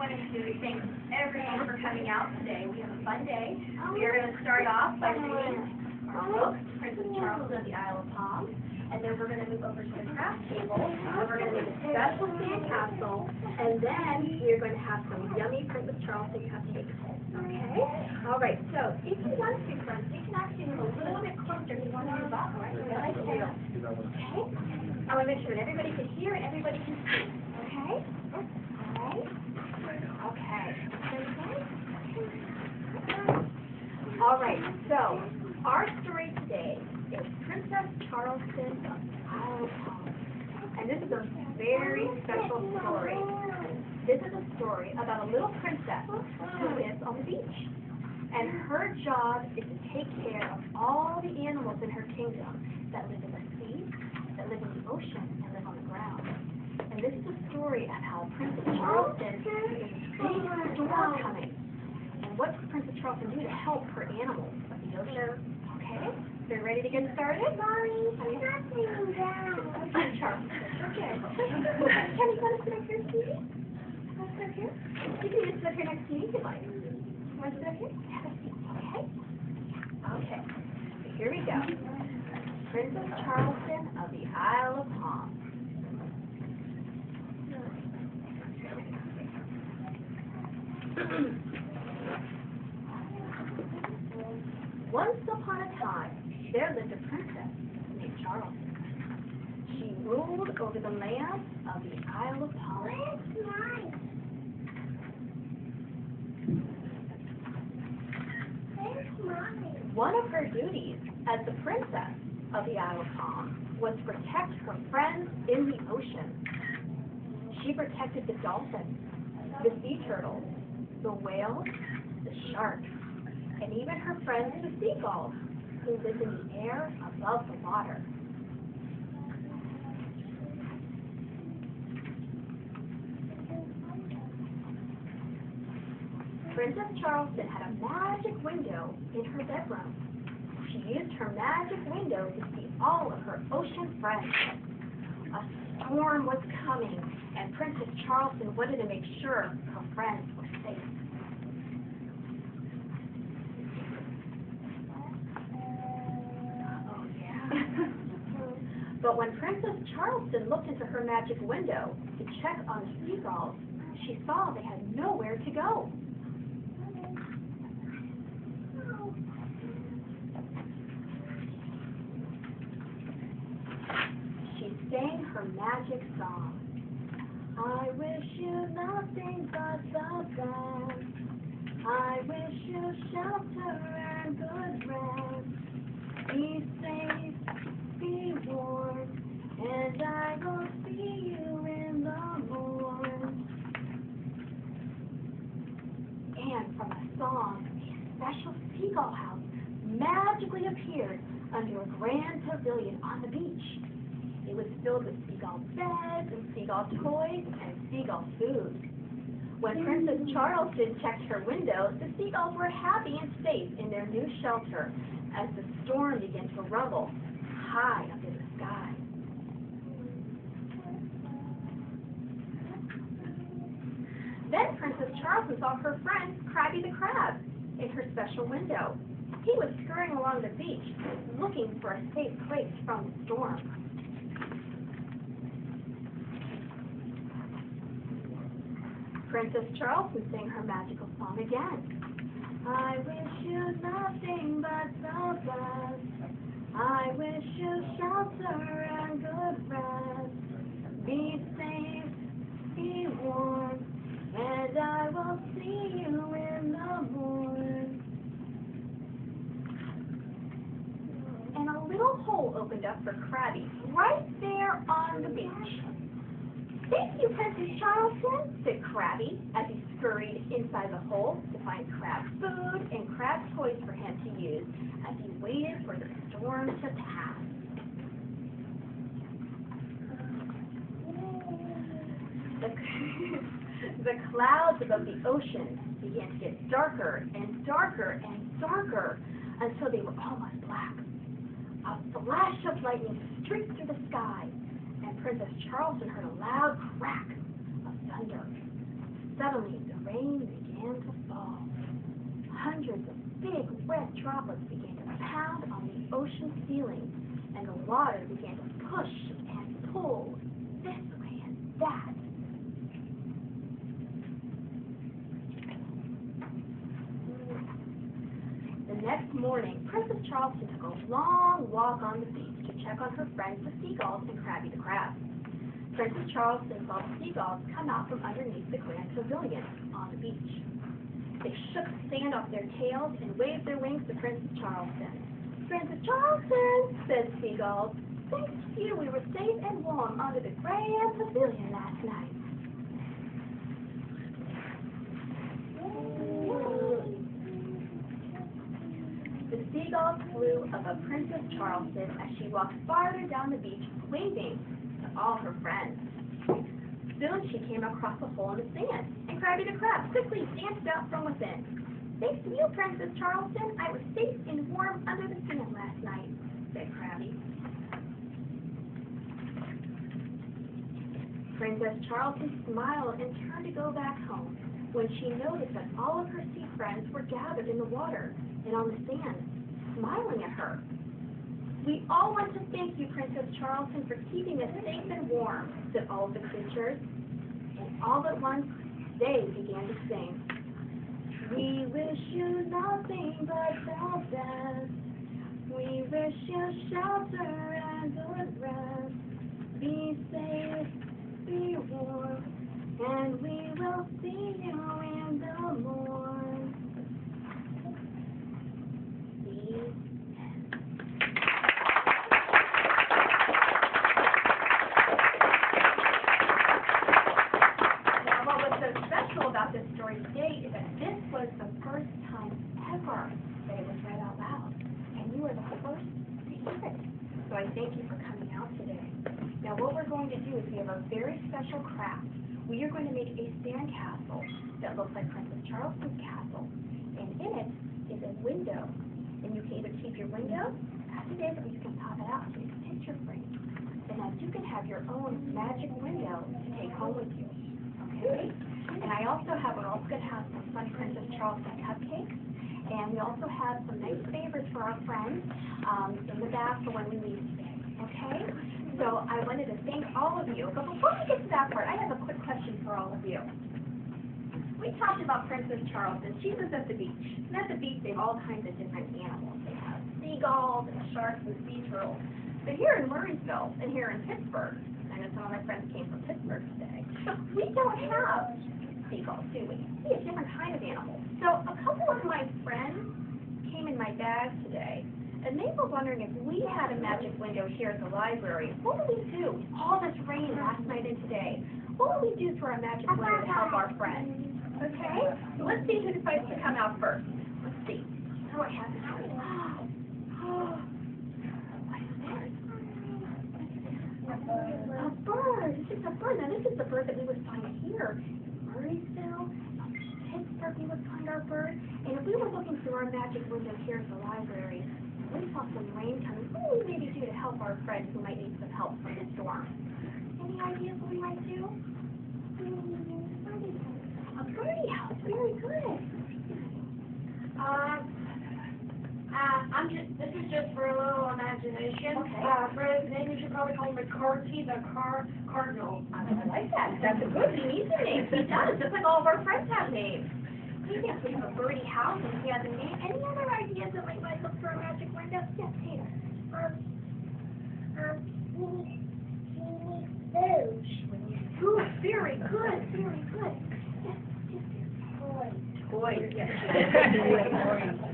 wanted to thank everyone for coming out today. We have a fun day. We are going to start off by reading our book, Princess Charleston of the Isle of Palm, and then we're going to move over to the craft table, and we're going to make a special sandcastle, and then we are going to have some yummy Princess Charleston cupcakes. Okay? All right, so if you want to, friends, you can actually move a little bit closer if you want to move up, right? Okay? I want to make sure that everybody can hear and everybody can see. Okay? Alright? Okay. Alright, so our story today is Princess Charleston of the Isle of Palm. And this is a very special story. This is a story about a little princess who lives on the beach. And her job is to take care of all the animals in her kingdom that live in the sea, that live in the ocean, and live on the ground. And this is a story of how Princess Charleston is a big storm coming. And what does Princess Charleston do to help her animals of the ocean? Okay? So you ready to get started? Mommy, I'm not sitting down. Okay, Charleston. Okay. Kenny, you want to sit up here, sweetie? Want to sit up here? You can even sit up here next to me if you'd like. You want to sit up here? Have a seat, okay? Okay. So here we go. Princess Charleston of the Isle of Palm. Once upon a time, there lived a princess named Charleston. She ruled over the land of the Isle of Palm. Where's mine? Where's mine? One of her duties as the princess of the Isle of Palm was to protect her friends in the ocean. She protected the dolphins, the sea turtles, the whales, the sharks, and even her friends the seagulls, who live in the air above the water. Princess Charleston had a magic window in her bedroom. She used her magic window to see all of her ocean friends. A storm was coming, and Princess Charleston wanted to make sure her friends were safe. Oh, yeah. But when Princess Charleston looked into her magic window to check on the seagulls, she saw they had nowhere to go. Sang her magic song. I wish you nothing but the best. I wish you shelter and good rest. Be safe, be warm, and I will see you in the morn. And from the song, a special seagull house magically appeared under a grand pavilion on the beach. It was filled with seagull beds and seagull toys and seagull food. When Princess Charleston checked her window, the seagulls were happy and safe in their new shelter as the storm began to rumble high up in the sky. Then Princess Charleston saw her friend Krabby the Crab in her special window. He was scurrying along the beach, looking for a safe place from the storm. Princess Charleston sang her magical song again. I wish you nothing but the best. I wish you shelter and good rest. Be safe, be warm, and I will see you in the morn. And a little hole opened up for Krabby right there on the beach. Thank you, Princess Charleston, said Krabby as he scurried inside the hole to find crab food and crab toys for him to use as he waited for the storm to pass. The clouds above the ocean began to get darker and darker and darker until they were almost black. A flash of lightning streaked through the sky, and Princess Charleston heard a loud crack of thunder. Suddenly, the rain began to fall. Hundreds of big red droplets began to pound on the ocean ceiling, and the water began to push and pull this way and that. The next morning, Princess Charleston took a long walk on the beach to check on her friends the seagulls and Krabby the Crab. Princess Charleston saw the seagulls come out from underneath the grand pavilion on the beach. They shook sand off their tails and waved their wings to Princess Charleston. "Princess Charleston," said the seagulls, "thanks to you we were safe and warm under the grand pavilion last night." The seagulls flew above Princess Charleston as she walked farther down the beach, waving to all her friends. Soon she came across a hole in the sand, and Krabby the Crab quickly danced out from within. "Thanks to you, Princess Charleston, I was safe and warm under the sand last night," said Krabby. Princess Charleston smiled and turned to go back home when she noticed that all of her sea friends were gathered in the water and on the sand, smiling at her. "We all want to thank you, Princess Charleston, for keeping us safe and warm," said all of the creatures. And all at once, they began to sing. "We wish you nothing but the best. We wish you shelter and good rest. Be safe, be warm, and we will see you in the morn." About this story today is that this was the first time ever that it was read out loud, and you were the first to hear it. So I thank you for coming out today. Now what we're going to do is we have a very special craft. We are going to make a sand castle that looks like Princess Charleston's castle, and in it is a window, and you can either keep your window as it is, or you can pop it out to make a picture frame. And then you can have your own magic window to take home with you. Okay? And I also have, we're also going to have some fun Princess Charleston cupcakes. And we also have some nice favors for our friends in the back for when we leave today. Okay? So I wanted to thank all of you. But before we get to that part, I have a quick question for all of you. We talked about Princess Charleston. She lives at the beach. And at the beach, they have all kinds of different animals. They have seagulls and sharks and sea turtles. But here in Murraysville and here in Pittsburgh, I know some of my friends came from Pittsburgh today, we don't have seagulls, do we? We have different kind of animals. So a couple of my friends came in my bag today, and they were wondering if we had a magic window here at the library, what would we do? All this rain last night and today. What would we do for our magic window to help our friends? Okay? So let's see who decides to come out first. Let's see. Oh, I have this one. Oh, what is this? A bird. This is a bird. Now, this is the bird that we would find here in Murraysville, Pittsburgh. We would find our bird. And if we were looking through our magic window here at the library, we saw some rain coming. What would we maybe do to help our friends who might need some help from the storm? Any ideas what we might do? A birdie house. Very good. This is just for a little imagination. Okay. For his name, you should probably call him McCarthy the Cardinal. I like that. That's a good. He needs a name. He does. Just like all of our friends have names. Yes, we have a birdie house and he has a name. Any other ideas that we might look for a magic window? Yes, Taylor. Food. Very good. Very good. Yes, toys. Yes.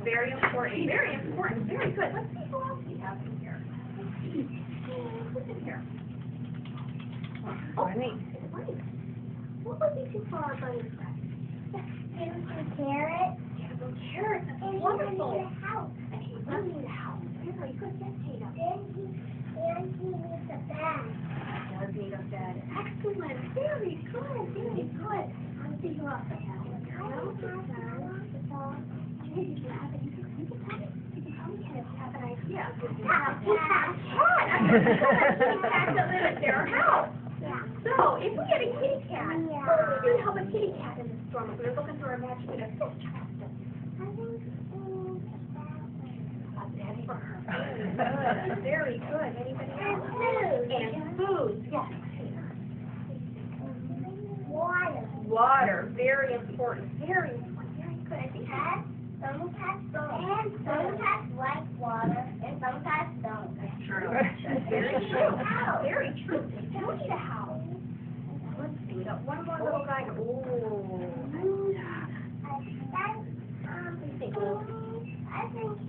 Very important. Very important. Very good. Let's see who else we have in here. Who's in here? Oh, it's Bunny. What would we do for our bunny friend? Give us some carrots. Give him carrots. That's And wonderful. he needs a house. And he does need a house. Very good. Yes, Taylor. And he needs a bed. He does need a bed. Excellent. Very good. Very good. I'll see you up there. You can have it. You can tell me. You can tell me if you have an idea. A cat. To live at their house. Yeah. So, if we had a kitty cat, what would we do to help a kitty cat in the storm? storm. We were looking through our magic and it says Charleston. I think That's for her. Good. Very good. Anybody else? And food. Yes. water. Water. Very important. Very important. Very good. I think Cats, some cats don't. And some cats like water, and some cats don't. that's true. Very true. Very true. They don't need a house. Let's see. We got one more little guy. Ooh. I think he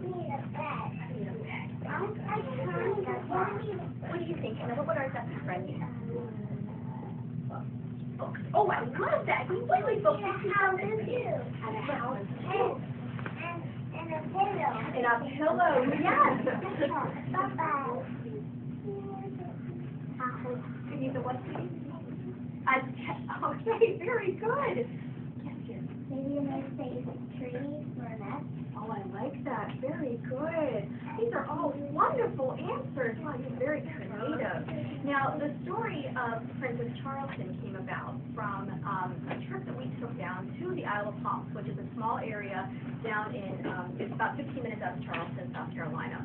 needs a bed. What do you think, Hannah? What would our best friend need? Books. Oh, I love that. We really books. And And a house. and a pillow. And a pillow. Yes. Bye-bye. You need the what, please? Okay, very good. Yes, yes. Maybe a nice favorite tree for a nest. Oh, I like that. Very good. These are all wonderful answers. Wow, you're very creative. Now, the story of Princess Charleston came about from a trip that we took down to the Isle of Palms, which is a small area down in, it's about 15 minutes out of Charleston, South Carolina.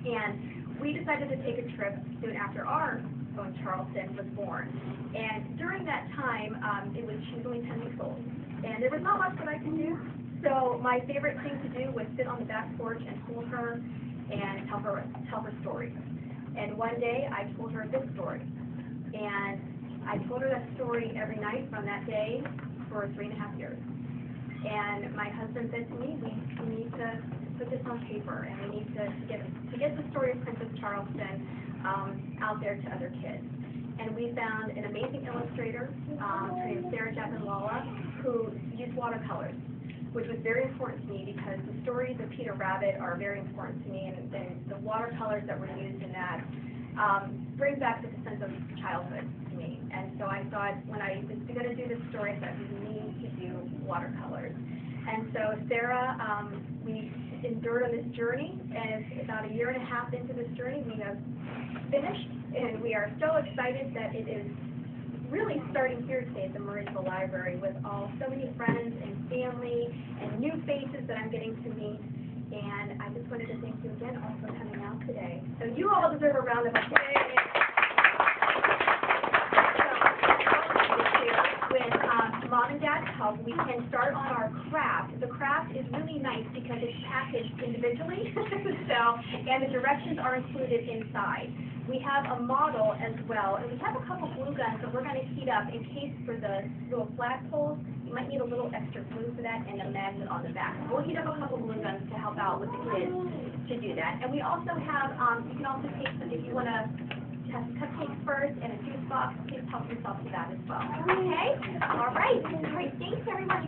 And we decided to take a trip soon after our own Charleston was born. And during that time, she was only 10 weeks old. And there was not much that I could do. So my favorite thing to do was sit on the back porch and hold her and tell her stories. And one day I told her this story. And I told her that story every night from that day for 3.5 years. And my husband said to me, we need to put this on paper, and we need to get the story of Princess Charleston out there to other kids. And we found an amazing illustrator, her name is Sarah Lala, who used watercolors, which was very important to me because the stories of Peter Rabbit are very important to me, and the watercolors that were used in that bring back the sense of childhood to me. And so I thought, when I was going to do this story, I thought we need to do watercolors. And so Sarah, we endured on this journey, and it's about 1.5 years into this journey, we have finished, and we are so excited that it is really starting here today at the Murraysville Library with so many friends and family and new faces that I'm getting to meet. And I just wanted to thank you again all for coming out today. So you all deserve a round of applause. With Mom and Dad's help, we can start on our craft. The craft is really nice because it's packaged individually, and the directions are included inside. We have a model as well, and we have a couple glue guns that we're going to heat up in case for the little flagpoles. You might need a little extra glue for that and a magnet on the back. We'll heat up a couple glue guns to help out with the kids to do that. And we also have, you can also take, if you want to have cupcakes first and a juice box, please help yourself to that as well. Okay? All right. All right. Thanks, everyone.